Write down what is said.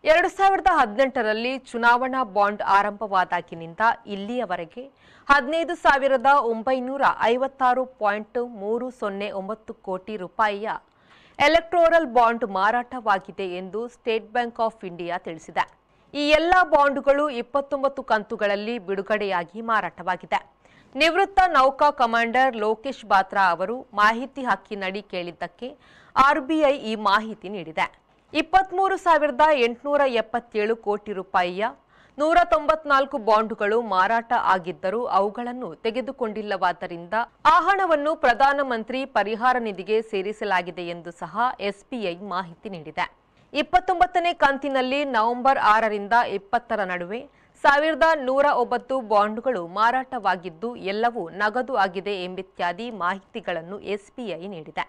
2018ರಲ್ಲಿ ಚುನಾವಣಾ ಬಾಂಡ್ ಆರಂಭವಾದಾಗಿನಿಂದ ಇಲ್ಲಿಯವರೆಗೆ 15,956.309 ಕೋಟಿ ರೂಪಾಯಿಯ ಎಲೆಕ್ಟೋರಲ್ ಬಾಂಡ್ ಮಾರಾಟವಾಗಿದೆ ಎಂದು ಸ್ಟೇಟ್ ಬ್ಯಾಂಕ್ ಆಫ್ ಇಂಡಿಯಾ ತಿಳಿಸಿದೆ. ಈ ಎಲ್ಲ ಬಾಂಡ್ಗಳು 29 ಕಂತುಗಳಲ್ಲಿ ಬಿಡುಗಡೆಯಾಗಿ ಮಾರಾಟವಾಗಿದೆ. ನಿವೃತ್ತ ನೌಕಾ ಕಮಾಂಡರ್ ಲೋಕೇಶ್ ಬಾತ್ರಾ ಅವರು ಮಾಹಿತಿ ಹಕ್ಕಿನಡಿ ಕೇಳಿದ್ದಕ್ಕೆ ಆರ್ಬಿಐ ಈ ಮಾಹಿತಿ ನೀಡಿದೆ. 23,877 ಕೋಟಿ ರೂಪಾಯಿಯ 194 ಬಾಂಡ್ಗಳು ಮಾರಾಟ ಆಗಿದ್ದರೂ ಅವುಗಳನ್ನು ತೆಗೆದುಕೊಂಡಿಲ್ಲವಾದ್ದರಿಂದ ಆ ಹಣವನ್ನು ಪ್ರಧಾನಮಂತ್ರಿ ಪರಿಹಾರ ನಿಧಿಗೆ ಸೇರಿಸಲಾಗಿದೆ ಎಂದು ಸಹ ಎಸ್ಬಿಐ ಮಾಹಿತಿ ನೀಡಿದೆ. 29ನೇ ಕಂತಿನಲ್ಲಿ ನವೆಂಬರ್ 6ರಿಂದ 20ರ ನಡುವೆ 1,109 ಬಾಂಡ್ಗಳು ಮಾರಾಟವಾಗಿದ್ದು ಎಲ್ಲವೂ ನಗದು ಆಗಿದೆ ಎಂಬಿತ್ಯಾದಿ ಮಾಹಿತಿಗಳನ್ನು ಎಸ್ಬಿಐ ನೀಡಿದೆ.